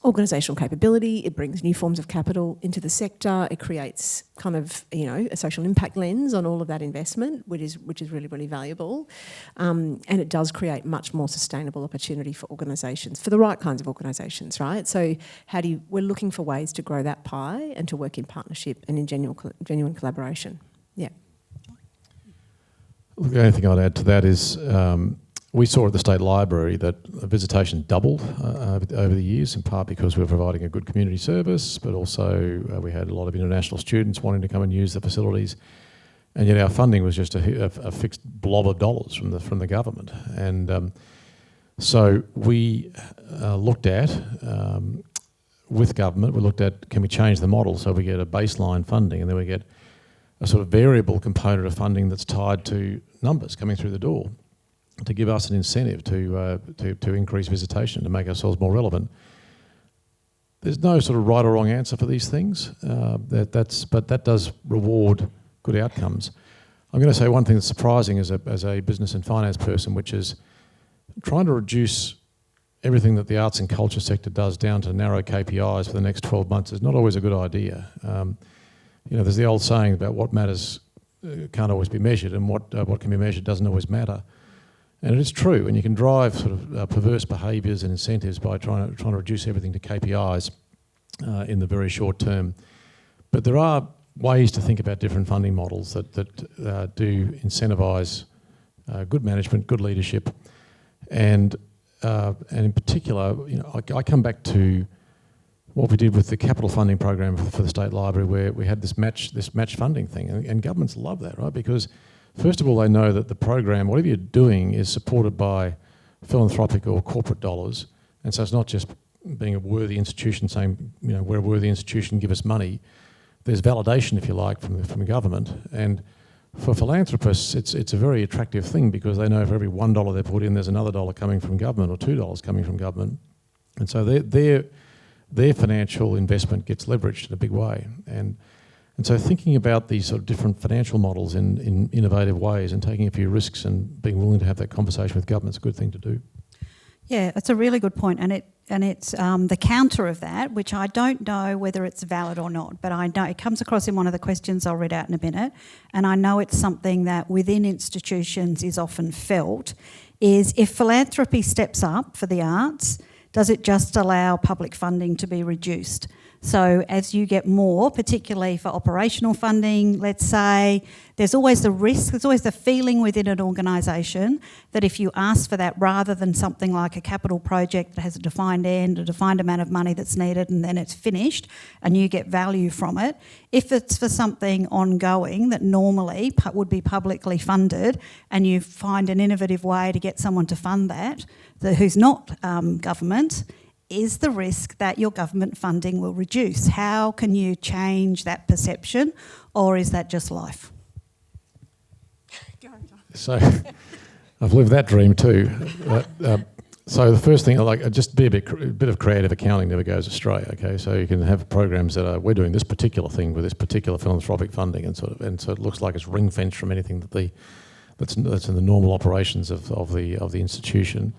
organisational capability. It brings new forms of capital into the sector. It creates kind of, a social impact lens on all of that investment, which is really, really valuable. And it does create much more sustainable opportunity for organisations, for the right kinds of organisations, right? So we're looking for ways to grow that pie and to work in partnership and in genuine collaboration. Yeah. Look, the only thing I'd add to that is we saw at the State Library that visitation doubled over the years, in part because we were providing a good community service, but also we had a lot of international students wanting to come and use the facilities, and yet our funding was just a fixed blob of dollars from the government. And so we looked at, with government, we looked at, can we change the model so we get a baseline funding and then we get a sort of variable component of funding that's tied to numbers coming through the door, to give us an incentive to increase visitation, to make ourselves more relevant. There's no sort of right or wrong answer for these things, but that does reward good outcomes. I'm going to say one thing that's surprising as a business and finance person, which is trying to reduce everything that the arts and culture sector does down to narrow KPIs for the next 12 months is not always a good idea. There's the old saying about what matters can't always be measured, and what can be measured doesn't always matter. And it is true, and you can drive sort of perverse behaviours and incentives by trying to reduce everything to KPIs in the very short term. But there are ways to think about different funding models that do incentivise good management, good leadership, and in particular, I come back to what we did with the capital funding program for the State Library, where we had this match funding thing, and governments love that, right? Because first of all, they know that the program, whatever you're doing, is supported by philanthropic or corporate dollars. And so it's not just being a worthy institution saying, we're a worthy institution, give us money. There's validation, if you like, from the government. And for philanthropists, it's a very attractive thing, because they know for every $1 they put in, there's another dollar coming from government or $2 coming from government. And so their financial investment gets leveraged in a big way. And so thinking about these sort of different financial models in innovative ways and taking a few risks and being willing to have that conversation with government is a good thing to do. Yeah, that's a really good point, and it's the counter of that, which I don't know whether it's valid or not, but I know it comes across in one of the questions I'll read out in a minute, and I know it's something that within institutions is often felt, is if philanthropy steps up for the arts, does it just allow public funding to be reduced? So as you get more, particularly for operational funding, let's say, there's always the risk, there's always the feeling within an organisation that if you ask for that rather than something like a capital project that has a defined end, a defined amount of money that's needed, and then it's finished and you get value from it, if it's for something ongoing that normally would be publicly funded and you find an innovative way to get someone to fund that who's not government, is the risk that your government funding will reduce. How can you change that perception, or is that just life? So I've lived that dream too. So the first thing, just be a bit of creative accounting never goes astray. Okay, so you can have programs that we're doing this particular thing with this particular philanthropic funding, and so it looks like it's ring fenced from anything that's in the normal operations of the institution.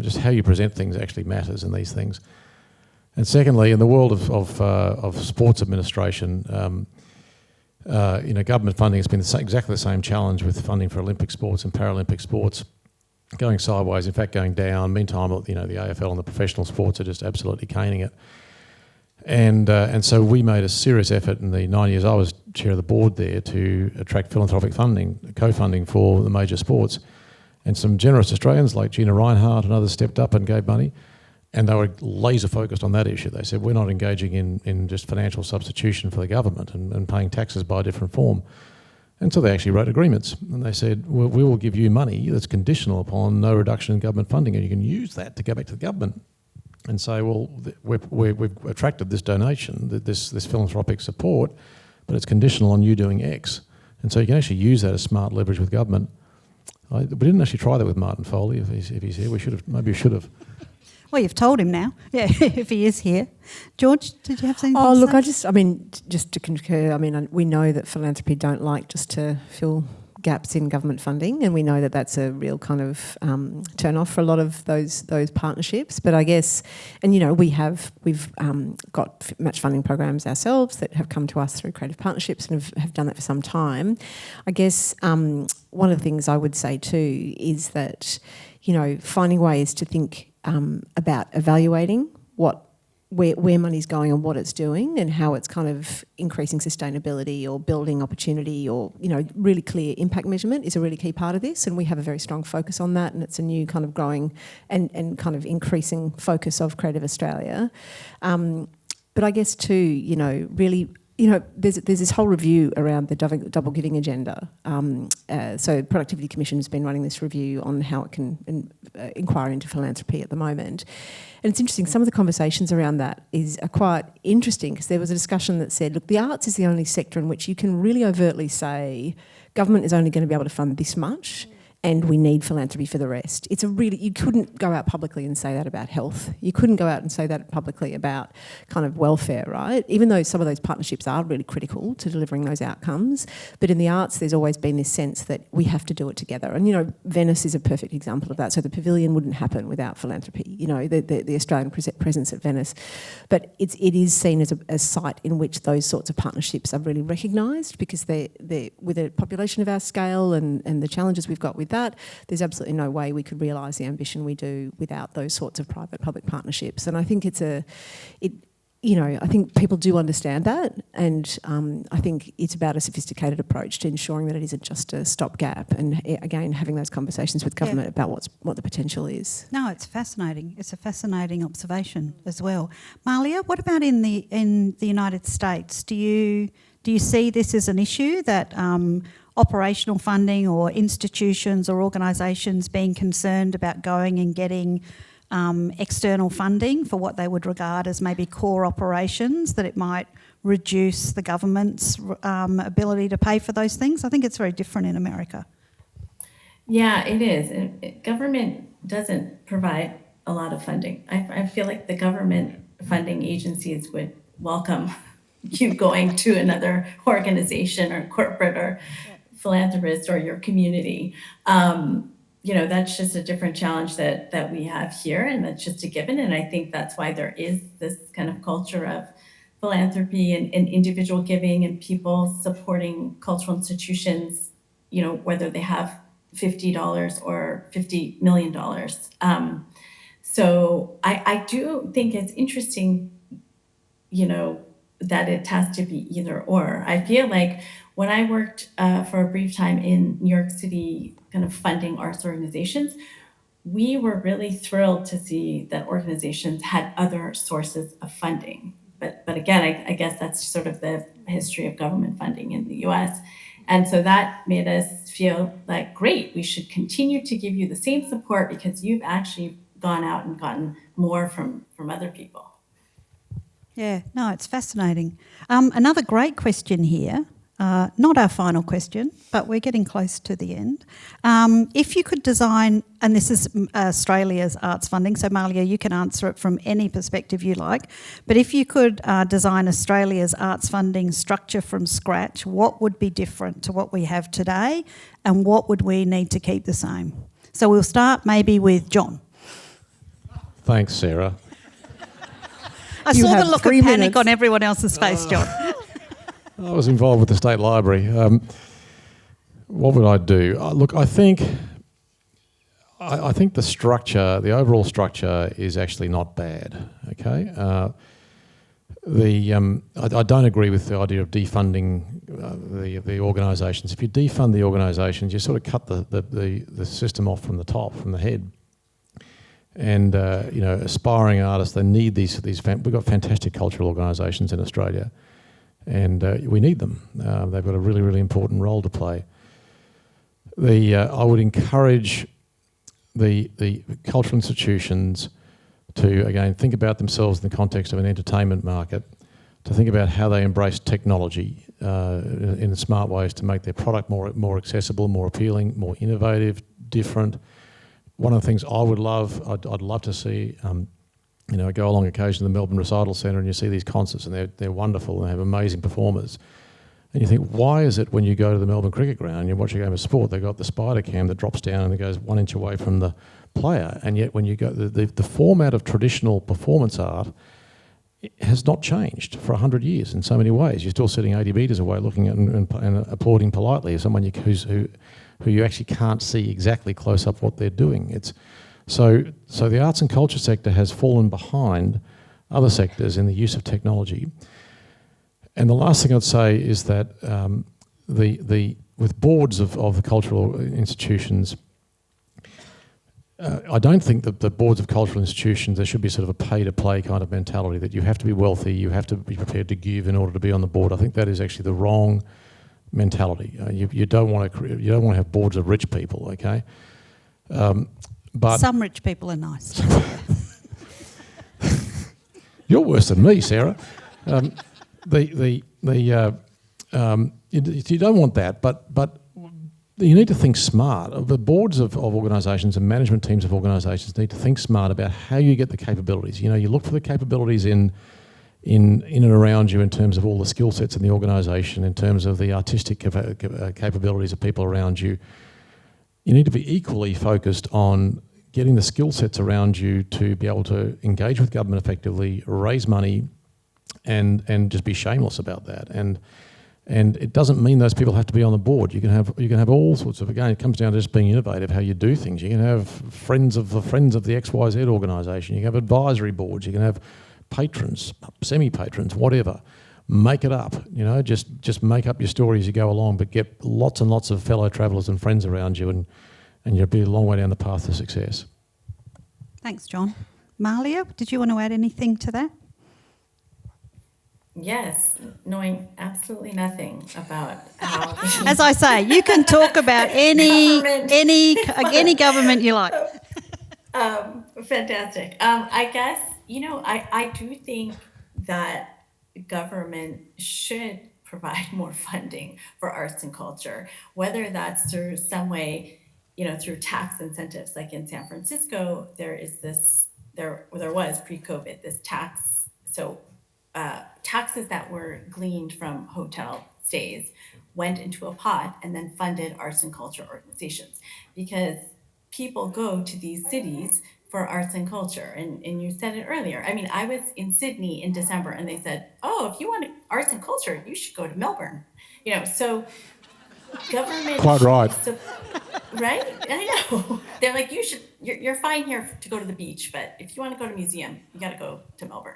Just how you present things actually matters in these things. And secondly, in the world of sports administration, government funding has been exactly the same challenge with funding for Olympic sports and Paralympic sports, going sideways, in fact going down. Meantime, the AFL and the professional sports are just absolutely caning it. And so we made a serious effort in the 9 years I was chair of the board there to attract philanthropic funding, co-funding for the major sports. And some generous Australians like Gina Reinhardt and others stepped up and gave money, and they were laser focused on that issue. They said, we're not engaging in just financial substitution for the government and paying taxes by a different form. And so they actually wrote agreements, and they said, well, we will give you money that's conditional upon no reduction in government funding, and you can use that to go back to the government and say, well, we've attracted this donation, this philanthropic support, but it's conditional on you doing X. And so you can actually use that as smart leverage with government. We didn't actually try that with Martin Foley. If he's here, maybe we should have. Well, you've told him now, yeah, if he is here. George, did you have something Oh, to look, say? just to concur, we know that philanthropy don't like just to fill gaps in government funding, and we know that that's a real kind of turn off for a lot of those partnerships. But I guess, and we've got match funding programs ourselves that have come to us through creative partnerships and have done that for some time. I guess one of the things I would say too is that, finding ways to think about evaluating where money's going and what it's doing and how it's kind of increasing sustainability or building opportunity or, really clear impact measurement is a really key part of this, and we have a very strong focus on that, and it's a new kind of growing and kind of increasing focus of Creative Australia. But I guess too, really, there's this whole review around the double giving agenda. So Productivity Commission has been running this review on how it can inquire into philanthropy at the moment. And it's interesting, some of the conversations around that are quite interesting, because there was a discussion that said, look, the arts is the only sector in which you can really overtly say government is only going to be able to fund this much, and we need philanthropy for the rest. You couldn't go out publicly and say that about health. You couldn't go out and say that publicly about kind of welfare, right? Even though some of those partnerships are really critical to delivering those outcomes. But in the arts, there's always been this sense that we have to do it together. And, Venice is a perfect example of that. So the pavilion wouldn't happen without philanthropy, the Australian presence at Venice. But it is seen as a site in which those sorts of partnerships are really recognised, because they're with a population of our scale and the challenges we've got with that, there's absolutely no way we could realise the ambition we do without those sorts of private-public partnerships. And I think I think people do understand that, and I think it's about a sophisticated approach to ensuring that it isn't just a stopgap, and again, having those conversations with government about what the potential is. No, it's fascinating. It's a fascinating observation as well. Malia, what about in the United States? Do you see this as an issue that operational funding or institutions or organisations being concerned about going and getting external funding for what they would regard as maybe core operations, that it might reduce the government's ability to pay for those things? I think it's very different in America. Yeah, it is. Government doesn't provide a lot of funding. I feel like the government funding agencies would welcome you going to another organization or corporate or philanthropist or your community. That's just a different challenge that we have here, and that's just a given. And I think that's why there is this kind of culture of philanthropy and individual giving and people supporting cultural institutions, whether they have $50 or $50 million. So I do think it's interesting, that it has to be either or. I feel like when I worked for a brief time in New York City, kind of funding arts organizations, we were really thrilled to see that organizations had other sources of funding. But again, I guess that's sort of the history of government funding in the US. And so that made us feel like, great, we should continue to give you the same support because you've actually gone out and gotten more from other people. Yeah, no, it's fascinating. Another great question here, not our final question, but we're getting close to the end. If you could design, and this is Australia's arts funding, so Malia, you can answer it from any perspective you like, but if you could design Australia's arts funding structure from scratch, what would be different to what we have today, and what would we need to keep the same? So we'll start maybe with John. Thanks, Sarah. I saw the look of panic on everyone else's face, John. I was involved with the State Library. What would I do? Look, I think the structure, the overall structure, is actually not bad. Okay, I don't agree with the idea of defunding the organisations. If you defund the organisations, you sort of cut the system off from the top, from the head. And aspiring artists, they need these. We've got fantastic cultural organisations in Australia, and we need them. They've got a really, really important role to play. I would encourage the cultural institutions to again think about themselves in the context of an entertainment market, to think about how they embrace technology in smart ways to make their product more accessible, more appealing, more innovative, different. One of the things I'd love to see go along occasionally to the Melbourne Recital Centre and you see these concerts and they're wonderful and they have amazing performers. And you think, why is it when you go to the Melbourne Cricket Ground and you watch a game of sport, they've got the spider cam that drops down and it goes 1 inch away from the player, and yet when you go, the format of traditional performance art has not changed for 100 years in so many ways. You're still sitting 80 metres away looking at and applauding politely as someone who you actually can't see exactly close up what they're doing. So the arts and culture sector has fallen behind other sectors in the use of technology. And the last thing I'd say is that with boards of the cultural institutions, I don't think that the boards of cultural institutions, there should be sort of a pay-to-play kind of mentality that you have to be wealthy, you have to be prepared to give in order to be on the board. I think that is actually the wrong mentality. You don't want to have boards of rich people, okay? But some rich people are nice. You're worse than me, Sarah. You don't want that, but you need to think smart. The boards of organisations and management teams of organisations need to think smart about how you get the capabilities. You look for the capabilities in and around you in terms of all the skill sets in the organisation, in terms of the artistic capabilities of people around you. You need to be equally focused on getting the skill sets around you to be able to engage with government effectively, raise money, and just be shameless about that. And it doesn't mean those people have to be on the board. You can have all sorts of, again, it comes down to just being innovative, how you do things. You can have friends of the XYZ organisation. You can have advisory boards. You can have patrons, semi-patrons, whatever. Make it up, just make up your story as you go along, but get lots and lots of fellow travellers and friends around you and you'll be a long way down the path to success. Thanks, John. Malia, did you want to add anything to that? Yes, knowing absolutely nothing about how. As I say, you can talk about any government you like. Fantastic. I guess I do think that government should provide more funding for arts and culture, whether that's through some way, through tax incentives. Like in San Francisco, there was pre-COVID this tax. So taxes that were gleaned from hotel stays went into a pot and then funded arts and culture organizations, because people go to these cities for arts and culture. And you said it earlier. I mean, I was in Sydney in December and they said, oh, if you want arts and culture, you should go to Melbourne. So government. Quite right. Right? I know. They're like, you're fine here to go to the beach, but if you want to go to a museum, you got to go to Melbourne.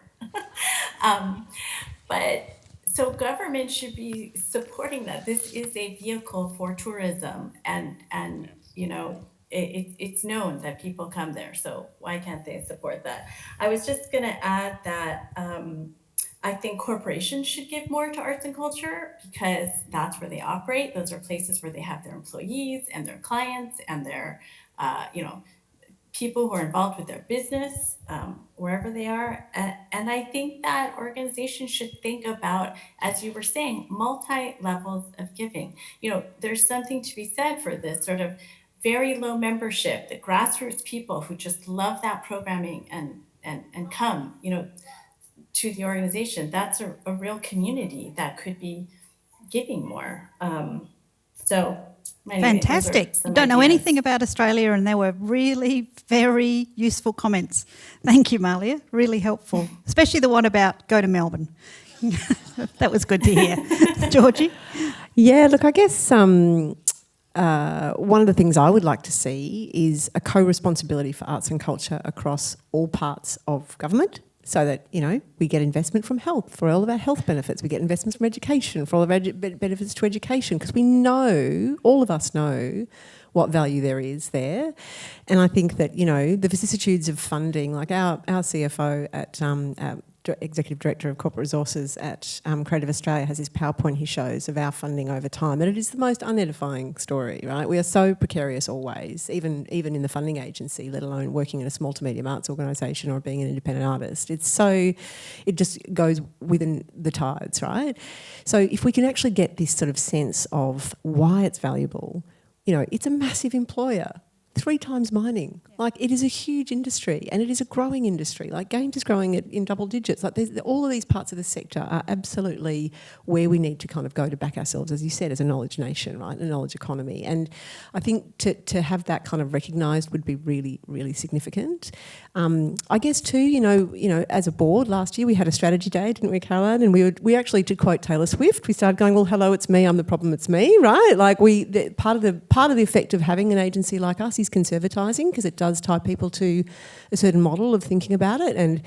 But so government should be supporting that. This is a vehicle for tourism, and it's known that people come there. So why can't they support that? I was just going to add that I think corporations should give more to arts and culture, because that's where they operate. Those are places where they have their employees and their clients and their people who are involved with their business, wherever they are. And I think that organizations should think about, as you were saying, multi-levels of giving. There's something to be said for this sort of very low membership, the grassroots people who just love that programming and come, to the organization. That's a real community that could be giving more. Fantastic. You don't know anything about Australia, and they were really very useful comments. Thank you, Malia. Really helpful, especially the one about go to Melbourne. That was good to hear. Georgie? Yeah, look, I guess one of the things I would like to see is a co-responsibility for arts and culture across all parts of government, so that, we get investment from health for all of our health benefits. We get investments from education for all of our benefits to education, because we know, all of us know, what value there is there. And I think that, the vicissitudes of funding, like our CFO at Executive Director of Corporate Resources at Creative Australia has this PowerPoint he shows of our funding over time, and it is the most unedifying story, right? We are so precarious always, even in the funding agency, let alone working in a small to medium arts organisation or being an independent artist. It just goes within the tides, right? So if we can actually get this sort of sense of why it's valuable, it's a massive employer 3 times mining. Like, it is a huge industry, and it is a growing industry. Like, games is growing in double digits. Like, all of these parts of the sector are absolutely where we need to kind of go to back ourselves, as you said, as a knowledge nation, right, a knowledge economy. And I think to have that kind of recognised would be really, really significant. I guess too, you know, as a board last year we had a strategy day, didn't we, Caroline? And we actually, to quote Taylor Swift, we started going, well, hello, it's me, I'm the problem, it's me, right? Like, part of the effect of having an agency like us is conservatising, because it does tie people to a certain model of thinking about it. And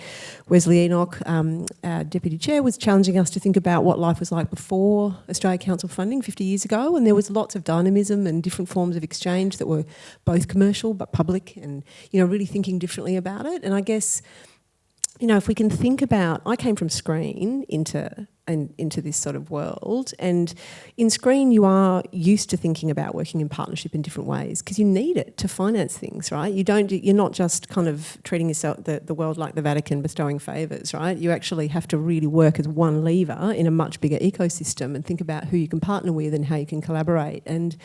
Wesley Enoch, our Deputy Chair, was challenging us to think about what life was like before Australia Council funding 50 years ago, and there was lots of dynamism and different forms of exchange that were both commercial but public, and, you know, really thinking differently about it. And I guess, you know, if we can think about, I came from screen into this sort of world, and in screen you are used to thinking about working in partnership in different ways, because you need it to finance things, right? You're not just kind of treating yourself the world like the Vatican, bestowing favours, right? You actually have to really work as one lever in a much bigger ecosystem and think about who you can partner with and how you can collaborate. And,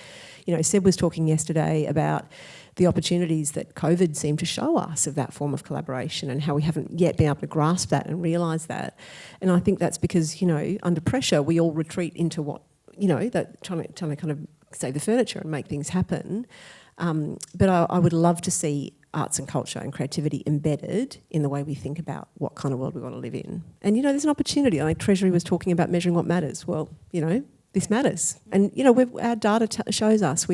you know, Seb was talking yesterday about the opportunities that COVID seemed to show us of that form of collaboration, and how we haven't yet been able to grasp that and realise that. And I think that's because, you know, under pressure we all retreat into what, you know, that trying to kind of save the furniture and make things happen. But I would love to see arts and culture and creativity embedded in the way we think about what kind of world we want to live in. And, you know, there's an opportunity. Like Treasury was talking about measuring what matters. Well, you know, this matters. And, you know, our data shows us.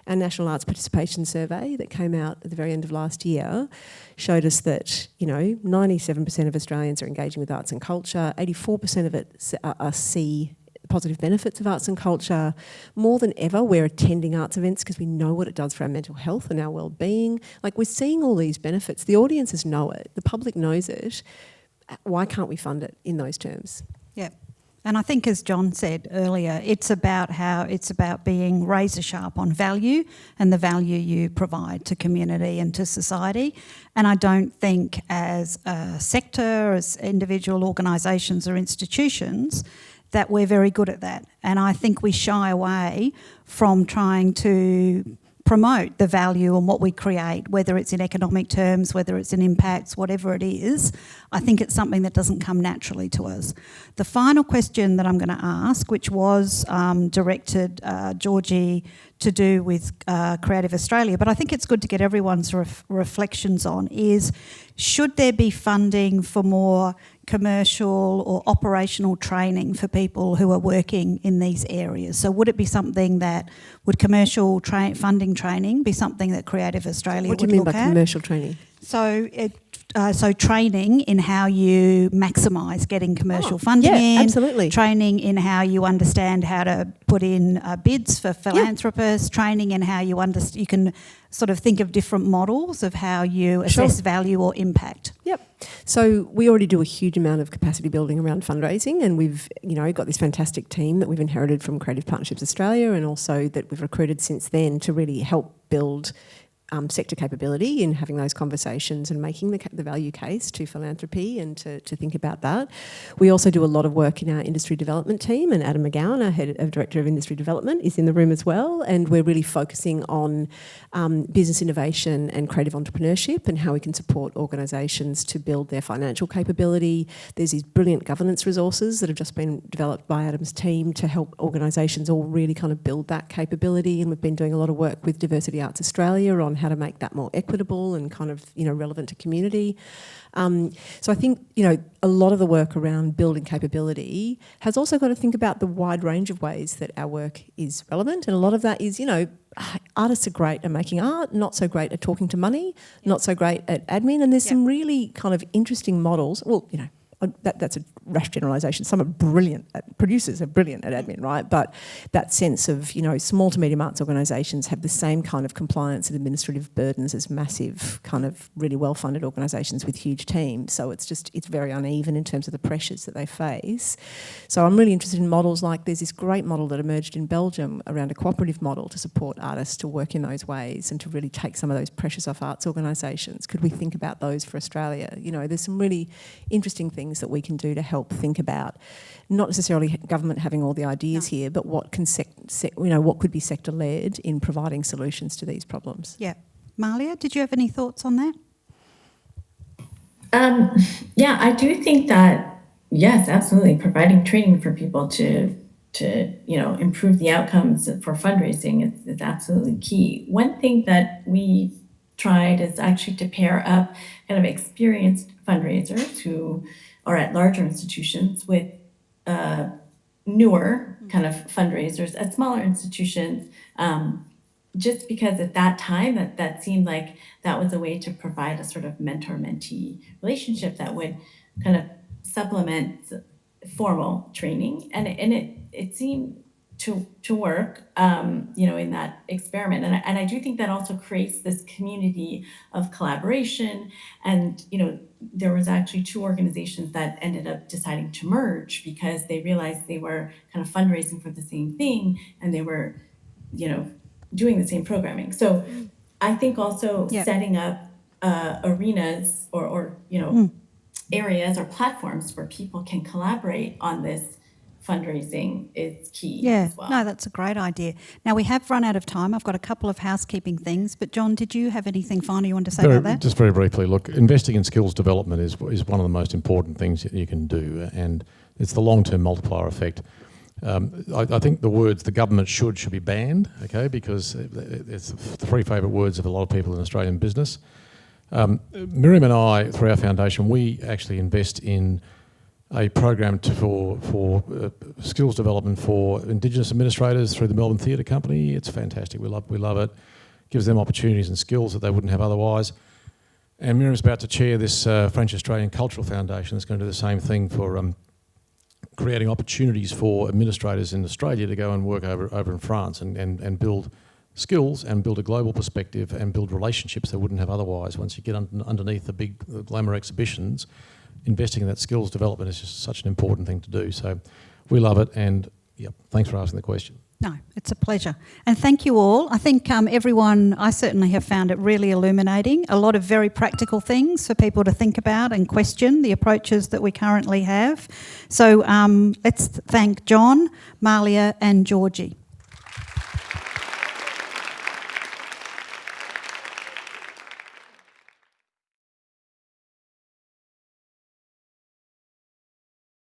Our National Arts Participation Survey that came out at the very end of last year showed us that, you know, 97% of Australians are engaging with arts and culture, 84% of it see positive benefits of arts and culture. More than ever, we're attending arts events because we know what it does for our mental health and our well-being. Like, we're seeing all these benefits. The audiences know it. The public knows it. Why can't we fund it in those terms? Yeah. And I think, as John said earlier, it's about being razor sharp on value and the value you provide to community and to society. And I don't think as a sector, as individual organisations or institutions, that we're very good at that. And I think we shy away from trying to promote the value and what we create, whether it's in economic terms, whether it's in impacts, whatever it is. I think it's something that doesn't come naturally to us. The final question that I'm going to ask, which was directed, Georgie, to do with Creative Australia, but I think it's good to get everyone's reflections on, is should there be funding for more commercial or operational training for people who are working in these areas? So would it be something that, would commercial funding training be something that Creative Australia would look at? What do you mean by commercial training? So training in how you maximise getting commercial funding in. Absolutely. Training in how you understand how to put in bids for philanthropists. Training in how you can sort of think of different models of how you assess value or impact. Yep. So we already do a huge amount of capacity building around fundraising, and we've, you know, got this fantastic team that we've inherited from Creative Partnerships Australia, and also that we've recruited since then to really help build sector capability in having those conversations and making the value case to philanthropy and to think about that. We also do a lot of work in our industry development team, and Adam McGowan, our Director of Industry Development, is in the room as well, and we're really focusing on business innovation and creative entrepreneurship and how we can support organisations to build their financial capability. There's these brilliant governance resources that have just been developed by Adam's team to help organisations all really kind of build that capability, and we've been doing a lot of work with Diversity Arts Australia on how to make that more equitable and kind of, you know, relevant to community. So I think, you know, a lot of the work around building capability has also got to think about the wide range of ways that our work is relevant, and a lot of that is, you know, artists are great at making art, not so great at talking to money, not so great at admin, and there's some really kind of interesting models. Well, you know, that's a rash generalisation. Some are brilliant, producers are brilliant at admin, right? But that sense of, you know, small to medium arts organisations have the same kind of compliance and administrative burdens as massive kind of really well-funded organisations with huge teams. So it's very uneven in terms of the pressures that they face. So I'm really interested in models like, there's this great model that emerged in Belgium around a cooperative model to support artists to work in those ways and to really take some of those pressures off arts organisations. Could we think about those for Australia? You know, there's some really interesting things that we can do to help think about not necessarily government having all the ideas here, but what can what could be sector led in providing solutions to these problems. Yeah, Malia, did you have any thoughts on that? Yeah, I do think that, yes, absolutely, providing training for people to improve the outcomes for fundraising is absolutely key. One thing that we tried is actually to pair up kind of experienced fundraisers who are at larger institutions with newer kind of fundraisers at smaller institutions, just because at that time that seemed like that was a way to provide a sort of mentor-mentee relationship that would kind of supplement formal training, and it seemed to work, in that experiment, and I do think that also creates this community of collaboration, and there was actually 2 organizations that ended up deciding to merge because they realized they were kind of fundraising for the same thing, and they were doing the same programming. So I think also setting up arenas or areas or platforms where people can collaborate on this fundraising is key as well. No, that's a great idea. Now, we have run out of time. I've got a couple of housekeeping things, but John, did you have anything final you want to say about that? Just very briefly, look, investing in skills development is one of the most important things that you can do, and it's the long-term multiplier effect. I think the words "the government should be banned," okay, because it's the 3 favourite words of a lot of people in Australian business. Miriam and I, through our foundation, we actually invest in a program for skills development for Indigenous administrators through the Melbourne Theatre Company. It's fantastic. We love it. Gives them opportunities and skills that they wouldn't have otherwise. And Miriam's about to chair this French Australian Cultural Foundation that's going to do the same thing for creating opportunities for administrators in Australia to go and work over in France and build skills and build a global perspective and build relationships they wouldn't have otherwise. Once you get underneath the big glamour exhibitions, investing in that skills development is just such an important thing to do. So we love it, and thanks for asking the question. No, it's a pleasure. And thank you all. I think everyone, I certainly have found it really illuminating. A lot of very practical things for people to think about and question the approaches that we currently have. So let's thank John, Malia and Georgie.